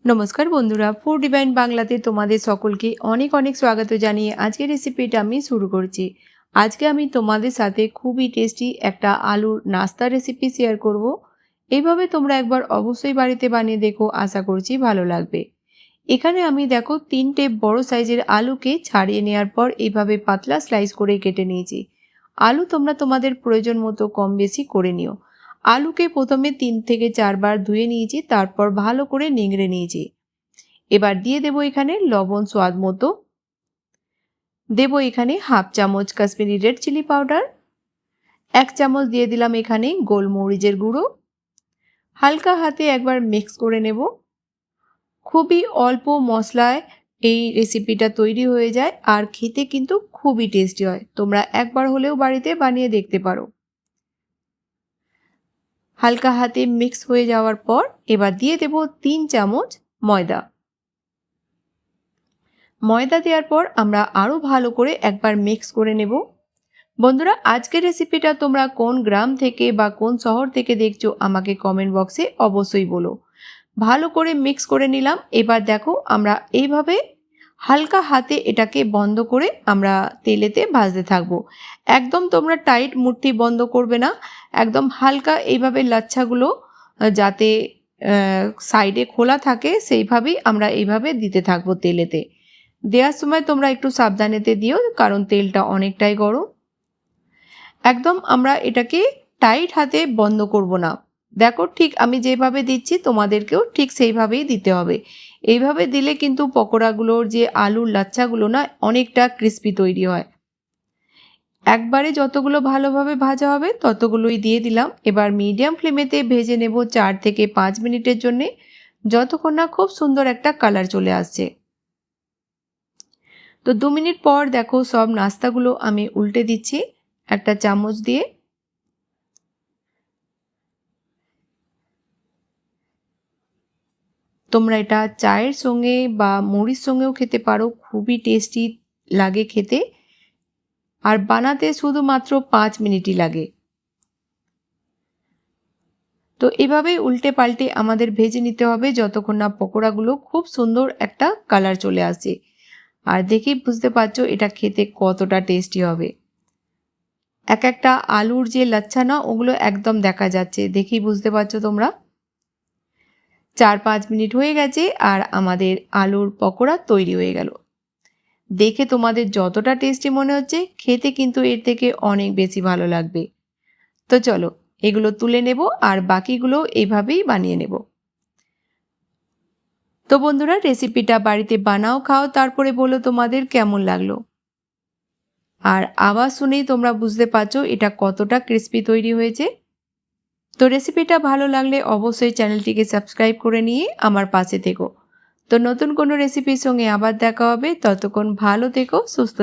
নমস্কার বন্ধুরা, food divine বাংলাতে তোমাদের সকলকে অনেক অনেক স্বাগত জানিয়ে আজকের রেসিপিটা আমি শুরু করছি। আজকে আমি তোমাদের সাথে খুবই টেস্টি একটা আলুর নাস্তা রেসিপি শেয়ার করব। এইভাবে তোমরা একবার অবশ্যই বাড়িতে বানিয়ে দেখো, আশা করছি ভালো লাগবে। এখানে আমি দেখো 3টে বড় সাইজের আলুকে ছাড়িয়ে নেওয়ার পর এইভাবে পাতলা স্লাইস করে কেটে নিয়েছি। আলু তোমরা তোমাদের প্রয়োজন মতো কম বেশি করে নিও। আলুকে প্রথমে 3 থেকে 4 বার ধুয়ে নিয়েছি, তারপর ভালো করে নিংড়ে নিয়েছি। এবার দিয়ে দেব এখানে লবণ স্বাদ মতো, দেব এখানে হাফ চামচ কাশ্মীরি রেড চিলি পাউডার, 1 চামচ দিয়ে দিলাম এখানে গোলমরিচের গুঁড়ো। হালকা হাতে একবার মিক্স করে নেব। খুবই অল্প মশলায় এই রেসিপিটা তৈরি হয়ে যায় আর খেতে কিন্তু খুবই টেস্টি হয়। তোমরা একবার হলেও বাড়িতে বানিয়ে দেখতে পারো। হালকা হাতে মিক্স হয়ে যাওয়ার পর এবার দিয়ে দেব 3 চামচ ময়দা। ময়দা দেওয়ার পর আমরা আরও ভালো করে একবার মিক্স করে নেব। বন্ধুরা, আজকের রেসিপিটা তোমরা কোন গ্রাম থেকে বা কোন শহর থেকে দেখছো আমাকে কমেন্ট বক্সে অবশ্যই বলো। ভালো করে মিক্স করে নিলাম। এবার দেখো আমরা এইভাবে হালকা হাতে এটাকে বন্ধ করে আমরা তেলেতে ভাজতে থাকবো। একদম তোমরা টাইট মুঠি বন্ধ করবে না, একদম হালকা এইভাবে লাচ্ছাগুলো যাতে সাইডে খোলা থাকে সেইভাবেই আমরা এইভাবে দিতে থাকবো তেলেতে। দেওয়ার সময় তোমরা একটু সাবধানেতে দিও, কারণ তেলটা অনেকটাই গরম। একদম আমরা এটাকে টাইট হাতে বন্ধ করব না। দেখো, ঠিক আমি যেভাবে দিচ্ছি তোমাদেরকেও ঠিক সেইভাবেই দিতে হবে। এইভাবে দিলে কিন্তু পকোড়াগুলোর যে আলুর লাচ্ছাগুলো না অনেকটা ক্রিস্পি তৈরি হয়। একবারে যতগুলো ভালোভাবে ভাজা হবে ততগুলোই দিয়ে দিলাম। এবার মিডিয়াম ফ্লেমেতে ভেজে নেব 4 থেকে 5 মিনিটের জন্যে, যতক্ষণ না খুব সুন্দর একটা কালার চলে আসছে। তো 2 মিনিট পর দেখো সব নাস্তাগুলো আমি উল্টে দিচ্ছি একটা চামচ দিয়ে। তোমরা এটা চায়ের সঙ্গে বা মুড়ির সঙ্গেও খেতে পারো, খুবই টেস্টি লাগে খেতে। আর বানাতে শুধুমাত্র 5 মিনিটই লাগে। তো এভাবেই উল্টে পাল্টে আমাদের ভেজে নিতে হবে যতক্ষণ না পকোড়াগুলো খুব সুন্দর একটা কালার চলে আসে। আর দেখেই বুঝতে পারছো এটা খেতে কতটা টেস্টি হবে। এক একটা আলুর যে লাচ্ছা না ওগুলো একদম দেখা যাচ্ছে, দেখেই বুঝতে পারছো তোমরা। 4-5 মিনিট হয়ে গেছে আর আমাদের আলুর পকোড়া তৈরি হয়ে গেল। দেখে তোমাদের যতটা টেস্টি মনে হচ্ছে খেতে কিন্তু এর থেকে অনেক বেশি ভালো লাগবে। তো চলো এগুলো তুলে নেব আর বাকিগুলো এইভাবেই বানিয়ে নেব। তো বন্ধুরা, রেসিপিটা বাড়িতে বানাও, খাও, তারপরে বলো তোমাদের কেমন লাগলো। আর আওয়াজ শুনেই তোমরা বুঝতে পারছো এটা কতটা ক্রিস্পি তৈরি হয়েছে। তো রেসিপিটা ভালো লাগলে অবশ্যই চ্যানেলটিকে সাবস্ক্রাইব করে নিয়ে আমার পাশে থেকো। তো নতুন কোনো রেসিপির সঙ্গে আবার দেখা হবে, ততক্ষণ ভালো থেকো, সুস্থ